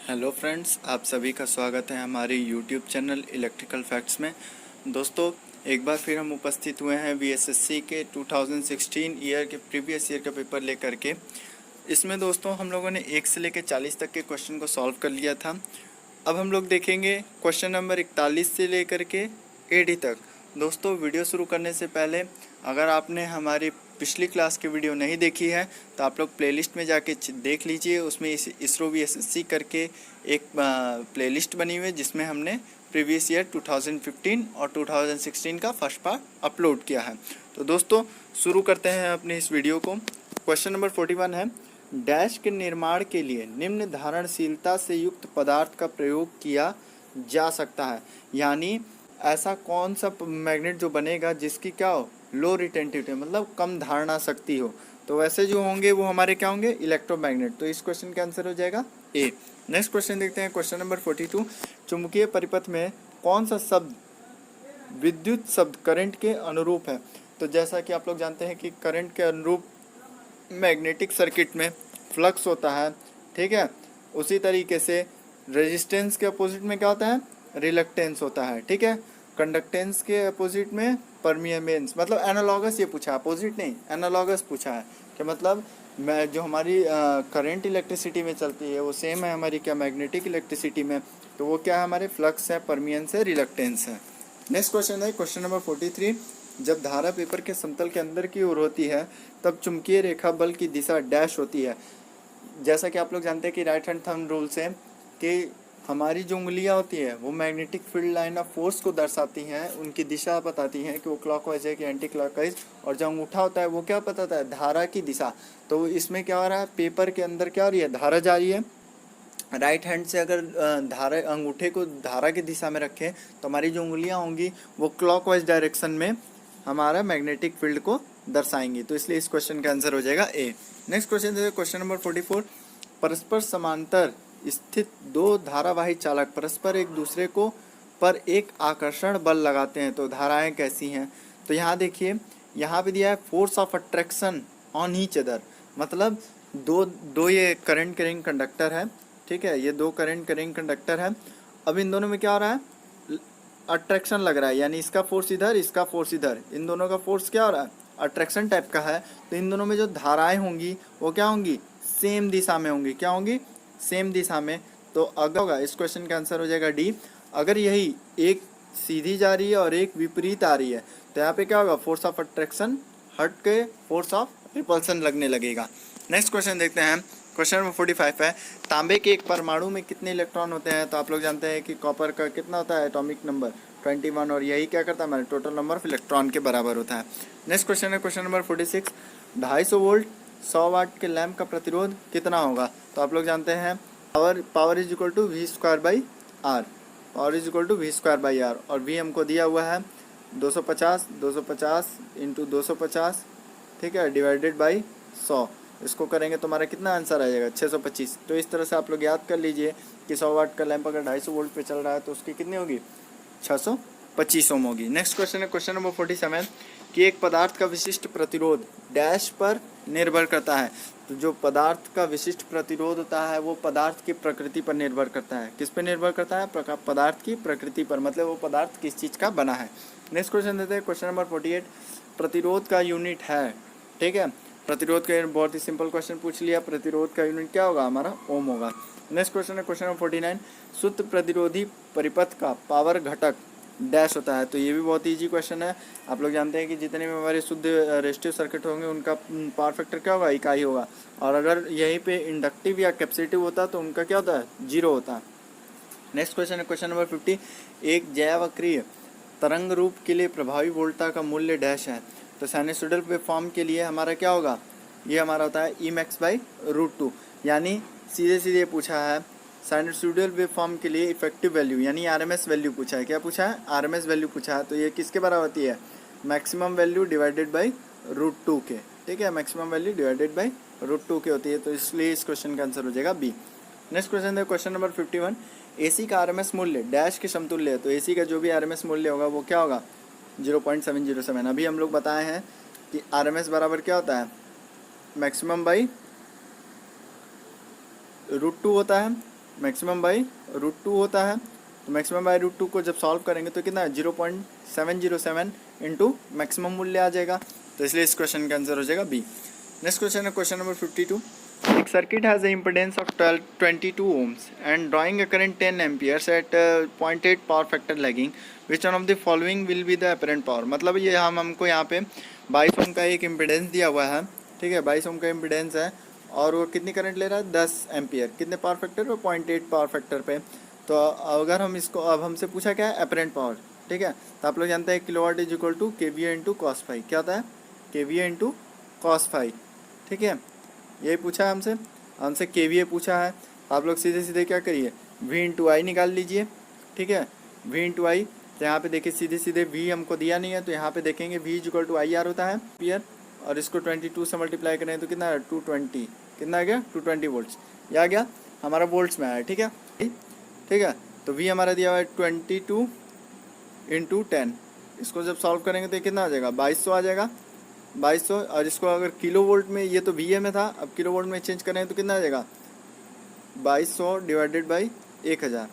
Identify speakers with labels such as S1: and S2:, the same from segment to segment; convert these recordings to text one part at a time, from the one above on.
S1: Hello friends, आप सभी का स्वागत है हमारे यूट्यूब चैनल इलेक्ट्रिकल फैक्ट्स में। दोस्तों, एक बार फिर हम उपस्थित हुए हैं वीएसएससी के 2016 ईयर के प्रीवियस ईयर का पेपर लेकर के। इसमें दोस्तों हम लोगों ने 1 से लेकर 40 तक के क्वेश्चन को सॉल्व कर लिया था। अब हम लोग देखेंगे क्वेश्चन नंबर 41 से लेकर के 80 तक। दोस्तों, वीडियो शुरू करने से पहले अगर आपने हमारी पिछली क्लास की वीडियो नहीं देखी है तो आप लोग प्लेलिस्ट में जाके देख लीजिए। उसमें इसरो वीएसएससी करके एक प्लेलिस्ट बनी हुई है जिसमें हमने प्रीवियस ईयर 2015 और 2016 का फर्स्ट पार्ट अपलोड किया है। तो दोस्तों, शुरू करते हैं अपने इस वीडियो को। क्वेश्चन नंबर 41 है, डैश के निर्माण के लिए निम्न धारणशीलता से युक्त पदार्थ का प्रयोग किया जा सकता है। यानी ऐसा कौन सा मैग्नेट जो बनेगा जिसकी क्या हो, लो रिटेंटिविटी, मतलब कम धारणा शक्ति हो। तो वैसे जो होंगे वो हमारे क्या होंगे, इलेक्ट्रोमैग्नेट। तो इस क्वेश्चन का आंसर हो जाएगा ए। नेक्स्ट क्वेश्चन देखते हैं, क्वेश्चन नंबर 42, चुंबकीय परिपथ में कौन सा शब्द विद्युत शब्द करंट के अनुरूप है। तो जैसा कि आप लोग जानते हैं कि करंट के अनुरूप मैग्नेटिक सर्किट में फ्लक्स होता है, ठीक है। उसी तरीके से रेजिस्टेंस के अपोजिट में क्या होता है, रिलक्टेंस होता है, ठीक है। कंडक्टेंस के अपोजिट में परमिएमेंस, मतलब एनालॉगस, ये पूछा है, अपोजिट नहीं, एनालॉगस पूछा है कि मतलब मैं जो हमारी करंट इलेक्ट्रिसिटी में चलती है वो सेम है हमारी क्या, मैग्नेटिक इलेक्ट्रिसिटी में। तो वो क्या है, हमारे फ्लक्स है, परमिएंस है, रिलक्टेंस है। नेक्स्ट क्वेश्चन है क्वेश्चन नंबर 43, जब धारा पेपर के समतल के अंदर की ओर होती है तब चुंबकीय रेखा बल की दिशा डैश होती है। जैसा कि आप लोग जानते हैं कि राइट हैंड थंब रूल से कि हमारी जो उंगलियां होती है वो magnetic field line of force को दर्शाती हैं, उनकी दिशा बताती हैं कि वो क्लॉकवाइज है कि एंटी क्लॉकवाइज। और जो अंगूठा होता है वो क्या बताता है, धारा की दिशा। तो इसमें क्या हो रहा है, पेपर के अंदर क्या हो रही है, धारा जा रही है। राइट हैंड से अगर धारा, अंगूठे को धारा की दिशा में रखें तो हमारी जो उंगलियां होंगी वो क्लॉकवाइज डायरेक्शन में हमारा मैग्नेटिक फील्ड को दर्शाएंगी। तो इसलिए इस क्वेश्चन का आंसर हो जाएगा ए। नेक्स्ट क्वेश्चन है क्वेश्चन नंबर 44, परस्पर समांतर स्थित दो धारावाही चालक परस्पर एक दूसरे को पर एक आकर्षण बल लगाते हैं तो धाराएं कैसी हैं। तो यहाँ देखिए, यहाँ पे दिया है force of attraction on each other, मतलब दो ये करंट कैरिंग कंडक्टर है, ठीक है। ये दो करंट कैरिंग कंडक्टर है। अब इन दोनों में क्या हो रहा है, अट्रैक्शन लग रहा है, यानी इसका फोर्स इधर, इसका फोर्स इधर, इन दोनों का फोर्स क्या हो रहा है, अट्रैक्शन टाइप का है। तो इन दोनों में जो धाराएं होंगी वो क्या होंगी, सेम दिशा में होंगी। क्या होंगी, सेम दिशा में। तो अगर होगा, इस क्वेश्चन का आंसर हो जाएगा डी। अगर यही एक सीधी जा रही है और एक विपरीत आ रही है तो यहाँ पे क्या होगा, फोर्स ऑफ अट्रैक्शन हट के फोर्स ऑफ रिपल्सन लगने लगेगा। नेक्स्ट क्वेश्चन देखते हैं, क्वेश्चन नंबर 45 है, तांबे के एक परमाणु में कितने इलेक्ट्रॉन होते हैं। तो आप लोग जानते हैं कि कॉपर का कितना होता है, एटॉमिक नंबर 21, और यही क्या करता है, हमारे टोटल नंबर ऑफ इलेक्ट्रॉन के बराबर होता है। नेक्स्ट क्वेश्चन है क्वेश्चन नंबर 46, 250 वोल्ट 100 वाट के लैंप का प्रतिरोध कितना होगा। तो आप लोग जानते हैं power is equal to V square by R, power is equal to V square by R, और वी हमको दिया हुआ है 250 इंटू 250, ठीक है, डिवाइडेड बाई 100। इसको करेंगे तो हमारा कितना आंसर आ जाएगा, 625। तो इस तरह से आप लोग याद कर लीजिए कि 100 वाट का लैंप अगर 250 वोल्ट पे चल रहा है तो उसकी कितनी होगी, 625 ओम होगी। नेक्स्ट क्वेश्चन है क्वेश्चन नंबर 47 कि एक पदार्थ का विशिष्ट प्रतिरोध डैश पर निर्भर करता है। तो जो पदार्थ का विशिष्ट प्रतिरोध होता है वो पदार्थ की प्रकृति पर निर्भर करता है। किस पर निर्भर करता है, पदार्थ की प्रकृति पर, मतलब वो पदार्थ किस चीज़ का बना है। नेक्स्ट क्वेश्चन देते हैं क्वेश्चन नंबर 48, प्रतिरोध का यूनिट है, ठीक है। प्रतिरोध का बहुत ही सिंपल क्वेश्चन पूछ लिया, प्रतिरोध का यूनिट क्या होगा, हमारा ओम होगा। नेक्स्ट क्वेश्चन है क्वेश्चन नंबर 49, शुद्ध प्रतिरोधी परिपथ का पावर घटक डैश होता है। तो ये भी बहुत इजी क्वेश्चन है। आप लोग जानते हैं कि जितने भी हमारे शुद्ध रेजिस्टिव सर्किट होंगे उनका पावर फैक्टर क्या होगा, इकाई होगा। और अगर यहीं पे इंडक्टिव या कैपेसिटिव होता तो उनका क्या होता है, 0 होता। नेक्स्ट क्वेश्चन है क्वेश्चन नंबर 50, एक जयावक्रीय तरंग रूप के लिए प्रभावी वोल्टता का मूल्य डैश है। तो साइनसॉइडल वेवफॉर्म के लिए हमारा क्या होगा, ये हमारा होता है ई मैक्स बाई √2। यानी सीधे सीधे पूछा है साइनसॉइडल वेवफॉर्म के लिए इफेक्टिव वैल्यू यानी आरएमएस वैल्यू पूछा है। क्या पूछा है, आरएमएस वैल्यू पूछा है। तो ये किसके बराबर होती है, मैक्सिमम वैल्यू डिवाइडेड बाई √2 के, ठीक है। मैक्सिमम वैल्यू डिवाइडेड बाई √2 के होती है। तो इसलिए इस क्वेश्चन का आंसर हो जाएगा बी। नेक्स्ट क्वेश्चन है क्वेश्चन नंबर 51, एसी का आरएमएस मूल्य डैश के समतुल्य है। तो एसी का जो भी आरएमएस मूल्य होगा वो क्या होगा, 0.707। अभी हम लोग बताए हैं कि आरएमएस बराबर क्या होता है, मैक्सिमम बाई √2 होता है, मैक्सिमम बाई √2 होता है। तो मैक्सिमम बाई √2 को जब सॉल्व करेंगे तो कितना 0.707 इंटू मैक्सिमम मूल्य आ जाएगा। तो इसलिए इस क्वेश्चन का आंसर हो जाएगा बी। नेक्स्ट क्वेश्चन है क्वेश्चन नंबर 52। एक circuit has a impedance of 22 ohms and drawing a current 10 amperes at 0.8 power factor lagging, which one of the following will be the apparent power. मतलब ये हमको यहाँ पे 22 ओम का एक इम्पिडेंस दिया हुआ है, ठीक है, 22 ओम का इम्पिडेंस है और वो कितनी करंट ले रहा है 10 एम्पियर, कितने पावर फैक्टर पे 0.8 पावर फैक्टर पे। तो अगर हम इसको, अब हमसे पूछा क्या है अपरेंट पावर, ठीक है, तो आप लोग जानते हैं kilowatt is equal to KVA into cos phi. क्या होता है KVA इंटू कॉस फाई, ठीक है, यही पूछा है हमसे KVA पूछा है। आप लोग सीधे सीधे क्या करिए V इंटू आई निकाल लीजिए, ठीक है, V इंटू आई। तो यहाँ पे देखिए सीधे सीधे V हमको दिया नहीं है तो यहाँ पे देखेंगे V is equal to IR होता है एम्पियर, और इसको 22 से मल्टीप्लाई करें तो कितना है 220, कितना आ गया 220 वोल्ट्स। यह आ गया हमारा वोल्ट्स में आया, ठीक है, ठीक है। तो V हमारा दिया हुआ है 22 इंटू 10, इसको जब सॉल्व करेंगे तो कितना आ जाएगा 2200 आ जाएगा, 2200। और इसको अगर किलो वोल्ट में, ये तो VA में था, अब किलो वोल्ट में चेंज करें तो कितना आ जाएगा 2200 डिवाइडेड बाई 1000,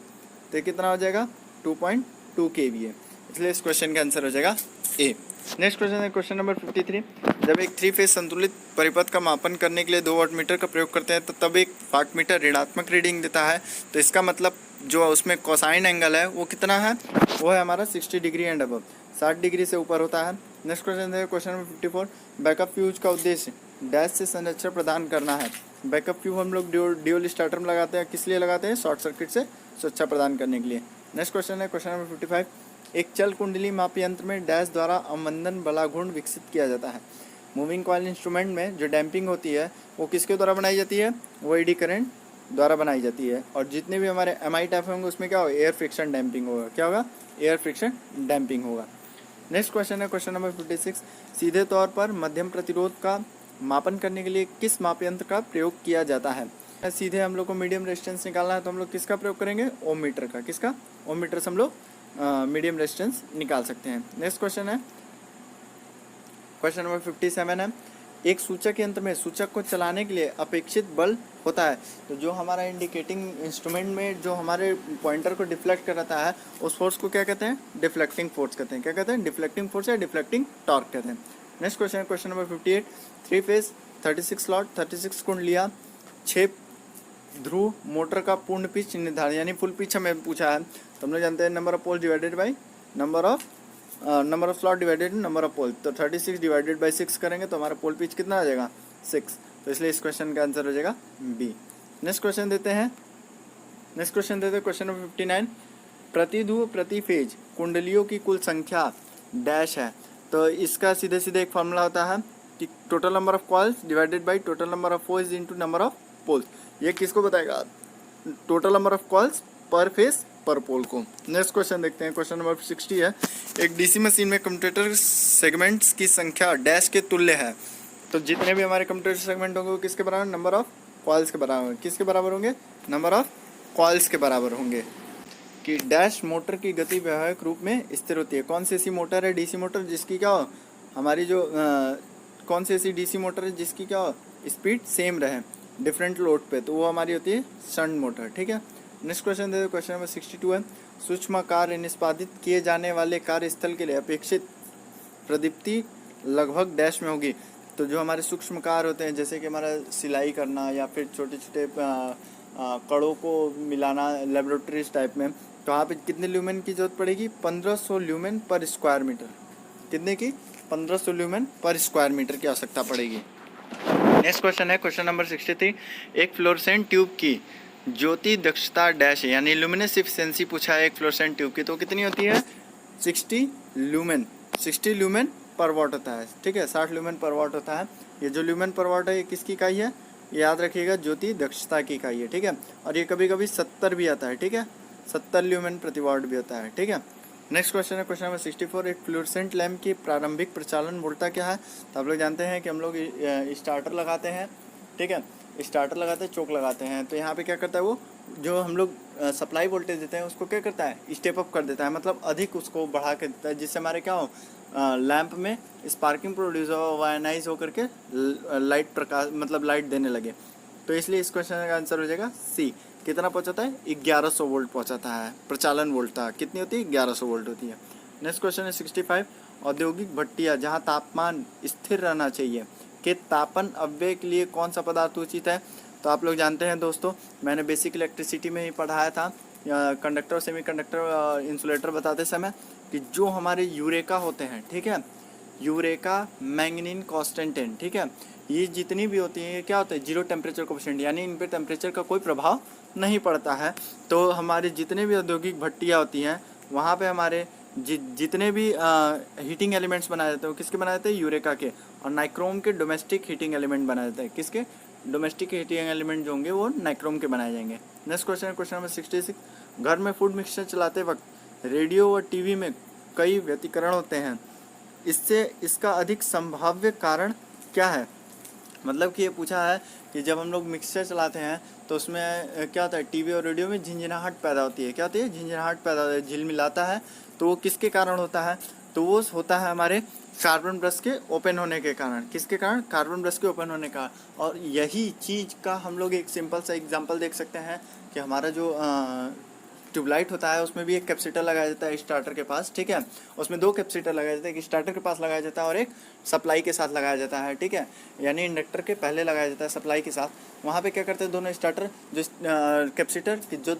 S1: तो कितना हो जाएगा 2.2 KVA। इसलिए इस क्वेश्चन का आंसर हो जाएगा ए। नेक्स्ट क्वेश्चन है क्वेश्चन नंबर 53। जब एक 3 फेज संतुलित परिपथ का मापन करने के लिए 2 वाटमीटर का प्रयोग करते हैं तो तब एक वाटमीटर ऋणात्मक रीडिंग देता है, तो इसका मतलब जो उसमें कोसाइन एंगल है वो कितना है, वो है हमारा 60 डिग्री एंड अबव, 60 डिग्री से ऊपर होता है। नेक्स्ट क्वेश्चन है क्वेश्चन नंबर 54। बैकअप फ्यूज का उद्देश्य डैश से संरक्षण प्रदान करना है। बैकअप फ्यूज हम लोग ड्यूल स्टार्टर में लगाते हैं, किस लिए लगाते हैं, शॉर्ट सर्किट से सुरक्षा प्रदान करने के लिए। नेक्स्ट क्वेश्चन है क्वेश्चन नंबर 55। एक चल कुंडली माप यंत्र में डैश द्वारा अवमंदन बलाघूर्ण विकसित किया जाता है। मूविंग कॉइल इंस्ट्रूमेंट में जो डैम्पिंग होती है वो किसके द्वारा बनाई जाती है, वो एडी करंट द्वारा बनाई जाती है। और जितने भी हमारे MI टाइप होंगे उसमें क्या होगा, एयर फ्रिक्शन डैम्पिंग होगा। क्या होगा, एयर फ्रिक्शन डैम्पिंग होगा। नेक्स्ट क्वेश्चन है क्वेश्चन नंबर 56। सीधे तौर पर मध्यम प्रतिरोध का मापन करने के लिए किस माप यंत्र का प्रयोग किया जाता है। सीधे हम लोग को मीडियम रेजिस्टेंस निकालना है तो हम लोग किसका प्रयोग करेंगे, ओम मीटर का। किसका, ओम मीटर से हम लोग मीडियम रेजिस्टेंस निकाल सकते हैं। नेक्स्ट क्वेश्चन है क्वेश्चन नंबर 57 है। एक सूचक यंत्र में सूचक को चलाने के लिए अपेक्षित बल होता है। तो जो हमारा इंडिकेटिंग इंस्ट्रूमेंट में जो हमारे पॉइंटर को डिफ्लेक्ट कराता है उस फोर्स को क्या कहते हैं, डिफ्लेक्टिंग फोर्स कहते हैं। क्या कहते हैं, डिफ्लेक्टिंग फोर्स या डिफ्लेक्टिंग टॉर्क कहते हैं। नेक्स्ट क्वेश्चन है क्वेश्चन नंबर 58। 3 फेज 36 स्लॉट 36 कुंडलियाँ 6 ध्रुव मोटर का पूर्ण पिच निर्धारण, यानी फुल पिच हमें पूछा है। तो हम लोग जानते हैं number of pole divided by number of slot divided number of pole. तो 36 डिवाइडेड बाई 6 करेंगे तो हमारा पोल पिच कितना आ जाएगा 6। तो इसलिए इस क्वेश्चन का आंसर हो जाएगा बी। नेक्स्ट क्वेश्चन देते हैं क्वेश्चन नंबर 59। प्रति ध्रुव प्रति फेज कुंडलियों की कुल संख्या डैश है। तो इसका सीधे सीधे एक फॉर्मूला होता है कि total number of coils divided by total number of force into number of poles. ये किसको बताएगा, total number of coils per phase per pole को। नेक्स्ट क्वेश्चन देखते हैं क्वेश्चन नंबर 60 है। एक डीसी मशीन में कम्यूटेटर सेगमेंट्स की संख्या डैश के तुल्य है। तो जितने भी हमारे कम्यूटेटर सेगमेंट होंगे वो किसके बराबर, नंबर ऑफ कॉइल्स के बराबर। किसके बराबर होंगे, नंबर ऑफ कॉइल्स के बराबर होंगे। कि डैश मोटर की गति व्यावहारिक रूप में स्थिर होती है। कौन सी ऐसी मोटर है डीसी मोटर जिसकी क्या हो, हमारी जो कौन सी ऐसी डीसी मोटर है जिसकी क्या हो, स्पीड सेम रहे डिफरेंट लोड पे, तो वो हमारी होती है शंट मोटर, ठीक है। नेक्स्ट क्वेश्चन दे दो, क्वेश्चन नंबर 62 है। सूक्ष्म कार्य निष्पादित किए जाने वाले कार्यस्थल के लिए अपेक्षित प्रदीप्ति लगभग डैश में होगी। तो जो हमारे सूक्ष्म कार्य होते हैं जैसे कि हमारा सिलाई करना या फिर छोटे छोटे कड़ों को मिलाना लेबोरेटरीज टाइप में, तो वहाँ पे कितने ल्यूमेन की जरूरत पड़ेगी, 1500 ल्यूमेन पर स्क्वायर मीटर। कितने की, 1500 ल्यूमेन पर स्क्वायर मीटर की आवश्यकता पड़ेगी। नेक्स्ट क्वेश्चन है क्वेश्चन नंबर 63। एक फ्लोरेसेंट ट्यूब की ज्योति दक्षता डैश है, यानी लुमिनेंस एफिशिएंसी पूछा है एक फ्लोरेसेंट ट्यूब की, तो कितनी होती है 60 ल्यूमेन पर वाट होता है, ठीक है, 60 ल्यूमेन पर वाट होता है। ये जो ल्यूमेन पर वाट है ये किसकी इकाई है, याद रखिएगा ज्योति दक्षता की इकाई है, ठीक है। और ये कभी कभी 70 भी आता है, ठीक है, 70 ल्यूमेन प्रति वाट भी होता है, ठीक है। नेक्स्ट क्वेश्चन है क्वेश्चन नंबर 64। एक फ्लोरेसेंट लैम्प की प्रारंभिक प्रचालन वोल्टा क्या है। तो आप लोग जानते हैं कि हम लोग स्टार्टर लगाते हैं, ठीक है, स्टार्टर लगाते हैं, चोक लगाते हैं, तो यहाँ पे क्या करता है वो जो हम लोग सप्लाई वोल्टेज देते हैं उसको क्या करता है, स्टेप अप कर देता है, मतलब अधिक उसको बढ़ा के देता है, जिससे हमारे क्या हो लैंप में स्पार्किंग प्रोड्यूस हो, वायनाइज होकर के लाइट प्रकाश मतलब लाइट देने लगे। तो इसलिए इस क्वेश्चन का आंसर हो जाएगा सी। कितना पहुंचाता है, 1100 वोल्ट पहुंचाता है। प्रचालन वोल्टता कितनी होती है, 1100 वोल्ट होती है। नेक्स्ट क्वेश्चन है 65, औद्योगिक भट्टियां जहां तापमान स्थिर रहना चाहिए के तापन अपव्यय के लिए कौन सा पदार्थ उचित है। तो आप लोग जानते हैं दोस्तों, मैंने बेसिक इलेक्ट्रिसिटी में ही पढ़ाया था कंडक्टर सेमी कंडक्टर इंसुलेटर बताते समय कि जो हमारे यूरेका होते हैं, ठीक है, यूरेका मैंगनीन कॉन्स्टेंटेन, ठीक है, ये जितनी भी होती हैं ये क्या होता है, जीरो टेम्परेचर कोएफिशिएंट, यानी इन पे टेम्परेचर का कोई प्रभाव नहीं पड़ता है। तो हमारे जितने भी औद्योगिक भट्टियाँ होती हैं वहाँ पे हमारे जितने भी हीटिंग एलिमेंट्स बनाए जाते हैं वो किसके बनाए जाते हैं, यूरेका के। और नाइक्रोम के डोमेस्टिक हीटिंग एलिमेंट बनाए जाते हैं, किसके, डोमेस्टिक हीटिंग एलिमेंट जो होंगे वो नाइक्रोम के बनाए जाएंगे। नेक्स्ट क्वेश्चन है क्वेश्चन नंबर 66, घर में फूड मिक्सचर चलाते वक्त रेडियो और टीवी में कई व्यतिकरण होते हैं, इससे इसका अधिक संभाव्य कारण क्या है। मतलब कि ये पूछा है कि जब हम लोग मिक्सचर चलाते हैं तो उसमें क्या होता है, टीवी और रेडियो में झिंझिनाहट पैदा होती है। क्या होती है, झिंझिनाहट पैदा होती है, झिलमिलाता है। तो वो किसके कारण होता है, तो वो होता है हमारे कार्बन ब्रश के ओपन होने के कारण। किसके कारण, कार्बन ब्रश के ओपन होने का। और यही चीज़ का हम लोग एक सिंपल सा एग्जांपल देख सकते हैं कि हमारा जो ट्यूबलाइट होता है उसमें भी एक कैपेसिटर लगाया जाता है स्टार्टर के पास, ठीक है, उसमें दो कैपेसिटर लगाया जाता है, एक स्टार्टर के पास लगाया जाता है और एक सप्लाई के साथ लगाया जाता है, ठीक है, यानी इंडक्टर के पहले लगाया जाता है सप्लाई के साथ। वहाँ पे क्या करते हैं दोनों स्टार्टर, जो कैपेसिटर जो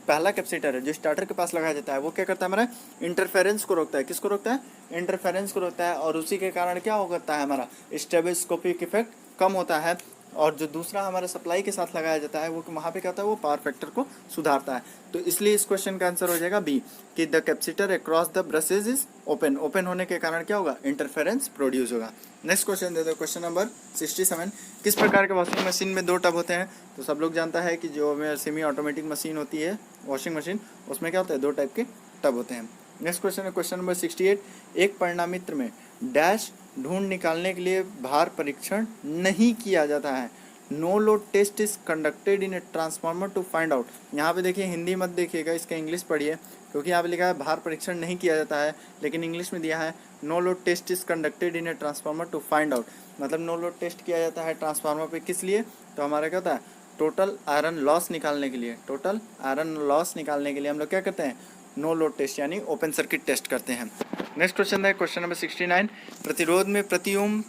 S1: पहला कैपेसिटर है जो स्टार्टर के पास लगाया जाता है वो क्या करता है, हमारा इंटरफेरेंस को रोकता है। किसको रोकता है, इंटरफेरेंस को रोकता है। और उसी के कारण क्या होता है, हमारा स्टेबिस्कोपिक इफेक्ट कम होता है। और जो दूसरा हमारा सप्लाई के साथ लगाया जाता है वो वहाँ पे क्या होता है, वो पावर फैक्टर को सुधारता है। तो इसलिए इस क्वेश्चन का आंसर हो जाएगा बी, कि the capacitor across the brushes is open. Open होने के कारण क्या होगा, इंटरफेरेंस प्रोड्यूस होगा। नेक्स्ट क्वेश्चन दे दो, क्वेश्चन नंबर 67, किस प्रकार के वॉशिंग मशीन में दो टब होते हैं। तो सब लोग जानता है कि जो सेमी ऑटोमेटिक मशीन होती है वॉशिंग मशीन, उसमें क्या होता है, दो टाइप के टब होते हैं। नेक्स्ट क्वेश्चन है क्वेश्चन नंबर 68, एक परिणामित्र में डैश ढूंढ निकालने के लिए भार परीक्षण नहीं किया जाता है। No load test is conducted in a transformer to find out. यहाँ पे देखिए, हिंदी मत देखिएगा, इसका इंग्लिश पढ़िए, क्योंकि यहाँ पे लिखा है भार परीक्षण नहीं किया जाता है, लेकिन इंग्लिश में दिया है no load test is conducted in a transformer to find out. मतलब नो लोड टेस्ट किया जाता है ट्रांसफार्मर पे, किस लिए, तो हमारा क्या होता है, टोटल आयरन लॉस निकालने के लिए। टोटल आयरन लॉस निकालने के लिए हम लोग क्या करते हैं, नो लोड टेस्ट यानी ओपन सर्किट टेस्ट करते हैं। नेक्स्ट क्वेश्चन है क्वेश्चन नंबर 69, प्रतिरोध में प्रति ओम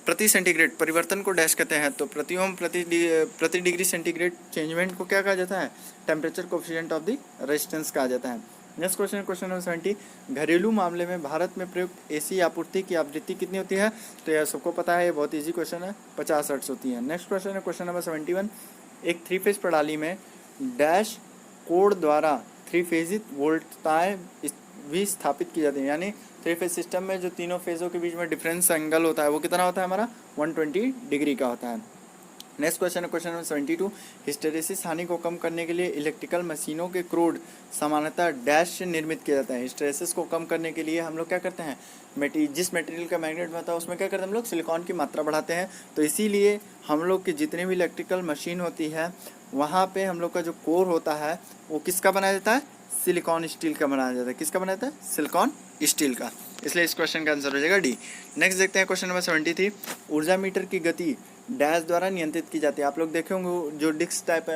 S1: प्रति सेंटीग्रेड परिवर्तन को डैश कहते हैं। तो प्रति ओम प्रति डिग्री सेंटीग्रेड चेंजमेंट को क्या कहा जाता है, temperature coefficient of the resistance कहा जाता है। नेक्स्ट क्वेश्चन क्वेश्चन नंबर 70, घरेलू मामले में भारत में प्रयुक्त एसी आपूर्ति की आवृत्ति कितनी होती है। तो यह सबको पता है, ये बहुत ईजी क्वेश्चन है, 50 हर्ट्ज होती है। नेक्स्ट क्वेश्चन है क्वेश्चन नंबर 71, एक 3 फेज प्रणाली में डैश कोड द्वारा 3 फेजित वोल्टताएँ भी स्थापित की जाती है। यानी 3 फेज सिस्टम में जो तीनों फेजों के बीच में डिफरेंस एंगल होता है वो कितना होता है, हमारा 120 डिग्री का होता है। नेक्स्ट क्वेश्चन है क्वेश्चन नंबर 72, हिस्टेरेसिस हानि को कम करने के लिए इलेक्ट्रिकल मशीनों के क्रोड सामान्यतः डैश से निर्मित किया जाता है। हिस्टेरेसिस को कम करने के लिए हम लोग क्या करते हैं, जिस मटेरियल का मैग्नेट बनता है उसमें क्या करते हैं, हम लोग सिलिकॉन की मात्रा बढ़ाते हैं। तो इसीलिए हम लोग की जितने भी इलेक्ट्रिकल मशीन होती है वहाँ पे हम लोग का जो कोर होता है वो किसका बनाया जाता है, सिलिकॉन स्टील का बनाया जाता है। किसका बनाया जाता है, सिलिकॉन स्टील का। इसलिए इस क्वेश्चन का आंसर हो जाएगा डी। नेक्स्ट देखते हैं क्वेश्चन नंबर 73, ऊर्जा मीटर की गति डैश द्वारा नियंत्रित की जाती है। आप लोग देखे होंगे जो डिस्क टाइप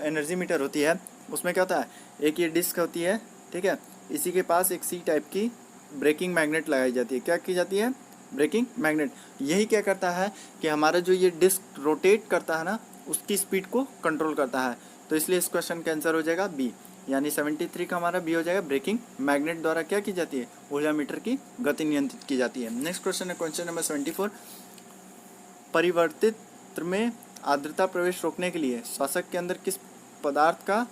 S1: एनर्जी मीटर होती है उसमें क्या होता है, एक ये डिस्क होती है, ठीक है, इसी के पास एक सी टाइप की ब्रेकिंग मैग्नेट लगाई जाती है। क्या की जाती है, ब्रेकिंग मैग्नेट। यही क्या करता है कि हमारा जो ये डिस्क रोटेट करता है ना उसकी स्पीड को कंट्रोल करता है। तो इसलिए इस क्वेश्चन का आंसर हो जाएगा बी, यानी 73 का हमारा बी हो जाएगा। ब्रेकिंग मैग्नेट द्वारा क्या की जाती है, ऊर्जा मीटर की गति नियंत्रित की जाती है। नेक्स्ट क्वेश्चन है क्वेश्चन नंबर 74, परिवर्तित में आर्द्रता प्रवेश रोकने के लिए श्वासक के अंदर किस पदार्थ का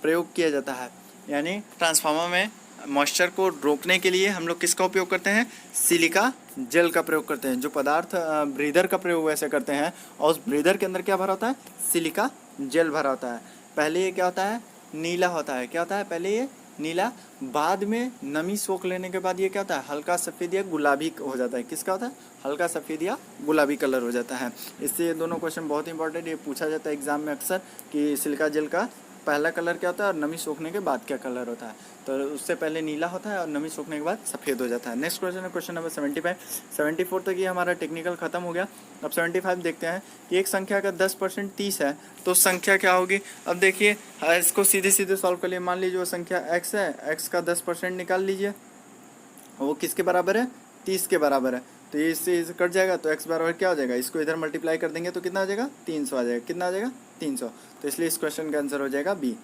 S1: प्रयोग किया जाता है। यानी ट्रांसफार्मर में मॉइस्चर को रोकने के लिए हम लोग किसका उपयोग करते हैं, सिलिका जेल का प्रयोग करते हैं। जो पदार्थ ब्रीदर का प्रयोग वैसे करते हैं और उस ब्रीदर के अंदर क्या भरा होता है, सिलिका जेल भरा होता है। पहले ये क्या होता है, नीला होता है। क्या होता है, पहले ये नीला, बाद में नमी सोख लेने के बाद ये क्या होता है, हल्का सफ़ेद या गुलाबी हो जाता है। किसका होता है, हल्का सफ़ेद या गुलाबी कलर हो जाता है। इससे ये दोनों क्वेश्चन बहुत इंपॉर्टेंट, ये पूछा जाता है एग्जाम में अक्सर कि सिलिका जेल का पहला कलर क्या होता है और नमी सूखने के बाद क्या कलर होता है। तो उससे पहले नीला होता है और नमी सूखने के बाद सफ़ेद हो जाता है। नेक्स्ट क्वेश्चन है क्वेश्चन नंबर 75। 74 तक ये हमारा टेक्निकल खत्म हो गया। अब 75 देखते हैं कि एक संख्या का 10% 30 है तो संख्या क्या होगी। अब देखिए इसको सीधे सीधे सॉल्व कर लिए। मान लीजिए वो संख्या x है, x का 10% निकाल लीजिए, वो किसके बराबर है, 30 के बराबर है। तो ये इससे कट जाएगा तो x बराबर क्या हो जाएगा, इसको इधर मल्टीप्लाई कर देंगे तो कितना आ जाएगा, 300 आ जाएगा। कितना आ जाएगा, 300। तो इसलिए इस क्वेश्चन का आंसर हो जाएगा बी।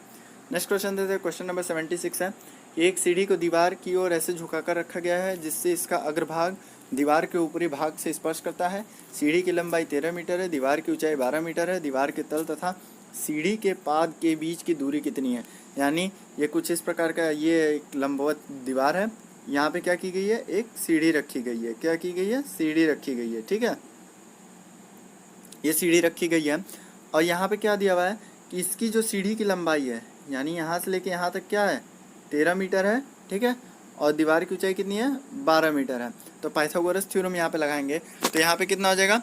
S1: नेक्स्ट क्वेश्चन देते हैं क्वेश्चन नंबर 76 है। एक सीढ़ी को दीवार की ओर ऐसे झुकाकर रखा गया है जिससे इसका अग्रभाग दीवार के ऊपरी भाग से स्पर्श करता है। सीढ़ी की लंबाई 13 मीटर है, दीवार की ऊंचाई 12 मीटर है। दीवार के तल तथा सीढ़ी के पाद के बीच की दूरी कितनी है। यानी ये कुछ इस प्रकार का ये एक लंबवत दीवार है, यहाँ पे क्या की गई है, एक सीढ़ी रखी गई है। क्या की गई है, सीढ़ी रखी गई है। ठीक है, ये सीढ़ी रखी गई है और यहाँ पे क्या दिया हुआ है कि इसकी जो सीढ़ी की लंबाई है, यानी यहाँ से लेके यहाँ तक क्या है, 13 मीटर है। ठीक है, और दीवार की ऊंचाई कितनी है, 12 मीटर है। तो पाइथागोरस थ्योरम यहाँ पे लगाएंगे तो यहाँ पे कितना हो जाएगा।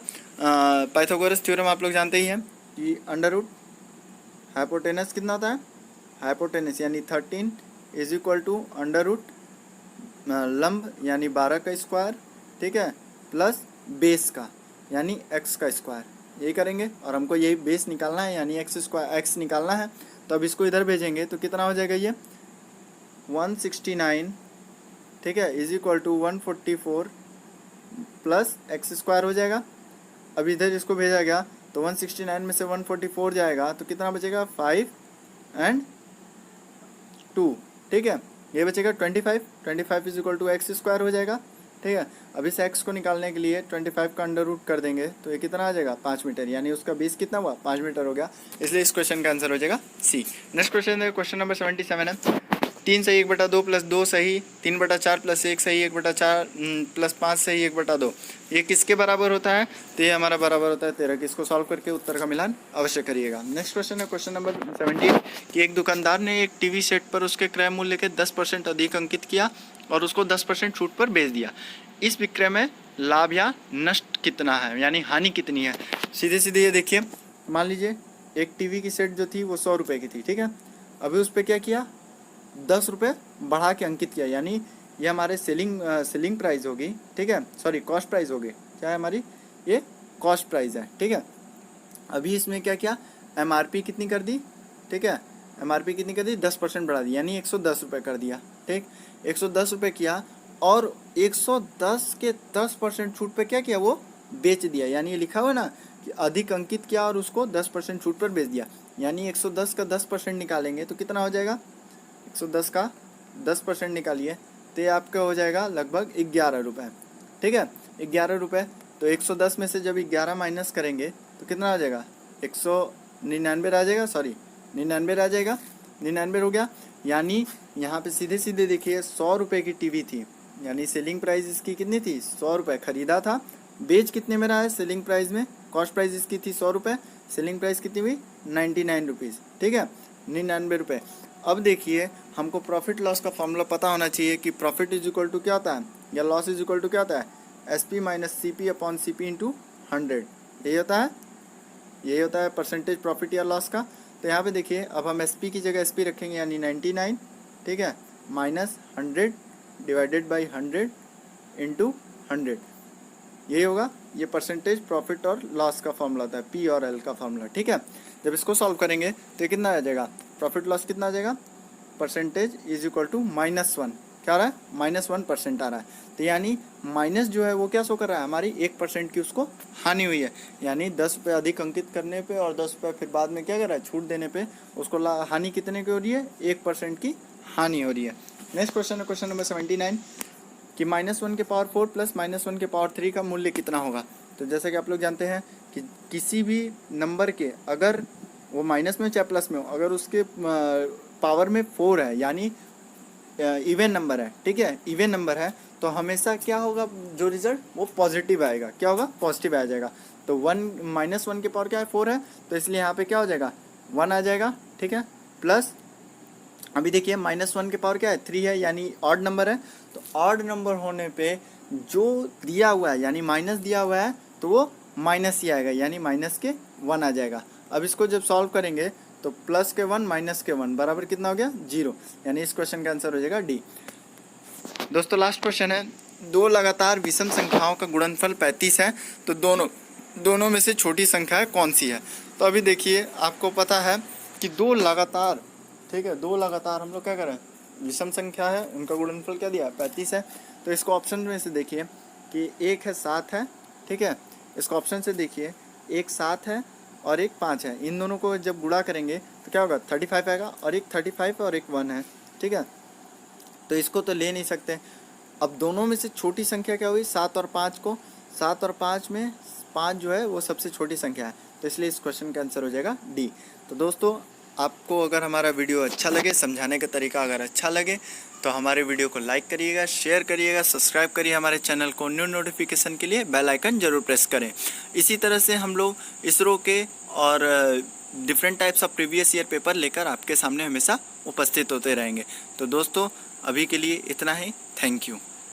S1: पाइथागोरस थ्योरम आप लोग जानते ही हैं कि अंडर रूट हाइपोटेनस कितना होता है, हाइपोटेनस यानी 13 is equal to under root लंब यानी 12 का स्क्वायर, ठीक है, प्लस बेस का यानी x का स्क्वायर। यही करेंगे और हमको यही बेस निकालना है यानी x स्क्वायर x निकालना है। तो अब इसको इधर भेजेंगे तो कितना हो जाएगा, ये 169, ठीक है, is equal to 144 plus x square हो जाएगा। अब इधर इसको भेजा गया तो 169 में से 144 जाएगा तो कितना बचेगा, 5 and 2, ठीक है, ये बचेगा 25 is equal to X square हो जाएगा। ठीक है, अब इस x को निकालने के लिए 25 का अंडर रूट कर देंगे तो ये कितना आ जाएगा, 5 मीटर, यानी उसका बेस कितना हुआ, 5 मीटर हो गया। इसलिए इस क्वेश्चन का आंसर हो जाएगा सी। नेक्स्ट क्वेश्चन है क्वेश्चन नंबर 77 है। 3 सही 1/2 प्लस 2 सही 3/4 प्लस 1 सही 1/4 प्लस 5 सही 1/2, ये किसके बराबर होता है, तो ये हमारा बराबर होता है 13 के। इसको सॉल्व करके उत्तर का मिलान अवश्य करिएगा। नेक्स्ट क्वेश्चन है क्वेश्चन नंबर 17 कि एक दुकानदार ने एक टीवी सेट पर उसके क्रय मूल्य के 10% अधिक अंकित किया और उसको 10% छूट पर बेच दिया। इस विक्रय में लाभ या नष्ट कितना है, यानी हानि कितनी है। सीधे सीधे ये देखिए, मान लीजिए एक टीवी की सेट जो थी वो 100 रुपये की थी। ठीक है, अभी उस पर क्या किया, 10 रुपये बढ़ा के अंकित किया, यानी ये हमारे सेलिंग प्राइस होगी। ठीक है, सॉरी कॉस्ट प्राइस होगी। क्या है हमारी, ये कॉस्ट प्राइस है। ठीक है, अभी इसमें क्या किया, एमआरपी कितनी कर दी, ठीक है, एमआरपी कितनी कर दी, 10% बढ़ा दी, यानी 110 रुपये कर दिया। ठीक, 110 रुपये किया और 110 के 10% छूट पे क्या किया, वो बेच दिया। यानी ये लिखा हुआ ना कि अधिक अंकित किया और उसको 10% छूट पर बेच दिया, यानी 110 का 10% निकालेंगे तो कितना हो जाएगा, 110 का 10% निकालिए तो ये आपका हो जाएगा लगभग 11 रुपये। ठीक है, 11 रुपये, तो 110 में से जब 11 माइनस करेंगे तो कितना आ जाएगा, 199 आ जाएगा, सॉरी 99 आ जाएगा, 99 हो गया। यानी यहाँ पे सीधे सीधे देखिए 100 रुपये की टीवी थी, यानी सेलिंग प्राइस इसकी कितनी थी, 100 रुपये, खरीदा था, बेच कितने में रहा है, सेलिंग प्राइस में, कॉस्ट प्राइस इसकी थी 100 रुपये, सेलिंग प्राइस कितनी हुई 99 रुपीज़। ठीक है, 99 रुपये। अब देखिए हमको प्रॉफिट लॉस का फॉर्मूला पता होना चाहिए कि प्रॉफिट इज इक्वल टू क्या होता है, या लॉस इज इक्वल टू क्या होता है, SP minus CP upon CP into 100, यही होता है, यही होता है परसेंटेज प्रॉफिट या लॉस का। तो यहाँ पे देखिए अब हम SP की जगह SP रखेंगे, यानी 99, ठीक है, माइनस 100 डिवाइडेड बाई 100 इंटू 100, यही होगा, ये परसेंटेज प्रॉफिट और लॉस का फॉर्मूला होता है, P और L का फॉर्मूला। ठीक है, जब इसको सॉल्व करेंगे तो कितना आ जाएगा, प्रॉफिट लॉस कितना आ जाएगा, परसेंटेज इज इक्वल टू -1, क्या आ रहा है, -1% आ रहा है। तो यानी माइनस जो है वो क्या शो कर रहा है, हमारी 1% की उसको हानि हुई है, यानी 10 रुपये अधिक अंकित करने पे और 10 रुपये फिर बाद में क्या कर रहा है, छूट देने पे उसको हानि कितने की हो रही है, 1% की हानि हो रही है। नेक्स्ट क्वेश्चन है क्वेश्चन नंबर 79 कि -1 के पावर 4 प्लस -1 के पावर 3 का मूल्य कितना होगा। तो जैसा कि आप लोग जानते हैं कि किसी भी नंबर के अगर वो माइनस में चाहे प्लस में हो, अगर उसके पावर में 4 है यानी इवन नंबर है, ठीक है, इवन नंबर है, तो हमेशा क्या होगा, जो रिजल्ट वो पॉजिटिव आएगा, क्या होगा, पॉजिटिव आ जाएगा। तो -1 के पावर क्या है, 4 है, तो इसलिए यहाँ पे क्या हो जाएगा, 1 आ जाएगा। ठीक है, प्लस अभी देखिए -1 के पावर क्या है, 3 है, यानी ऑड नंबर है, तो ऑड नंबर होने पे जो दिया हुआ है यानी माइनस दिया हुआ है तो वो माइनस ही आएगा, यानी माइनस के 1 आ जाएगा। अब इसको जब सॉल्व करेंगे तो प्लस के 1 माइनस के 1 बराबर कितना हो गया 0, यानी इस क्वेश्चन का आंसर हो जाएगा डी। दोस्तों लास्ट क्वेश्चन है, दो लगातार विषम संख्याओं का गुणनफल 35 है, तो दोनों में से छोटी संख्या है कौन सी है। तो अभी देखिए आपको पता है कि दो लगातार, ठीक है, दो लगातार हम लोग क्या करें, विषम संख्या है, उनका गुणनफल क्या दिया 35 है। तो इसको ऑप्शन में से देखिए कि एक है 7 है, ठीक है, इसको ऑप्शन से देखिए एक 7 है और एक 5 है, इन दोनों को जब गुणा करेंगे तो क्या होगा 35 आएगा, और एक 35 और एक 1 है, ठीक है, तो इसको तो ले नहीं सकते। अब दोनों में से छोटी संख्या क्या हुई 7 और 5 को, 7 और 5 में 5 जो है वो सबसे छोटी संख्या है, तो इसलिए इस क्वेश्चन का आंसर हो जाएगा डी। तो दोस्तों आपको अगर हमारा वीडियो अच्छा लगे, समझाने का तरीका अगर अच्छा लगे तो हमारे वीडियो को लाइक करिएगा, शेयर करिएगा, सब्सक्राइब करिए हमारे चैनल को, न्यू नोटिफिकेशन के लिए बेल आइकन जरूर प्रेस करें। इसी तरह से हम लोग इसरो के और different types of previous year paper लेकर आपके सामने हमेशा उपस्थित होते रहेंगे। तो दोस्तों अभी के लिए इतना ही, थैंक यू।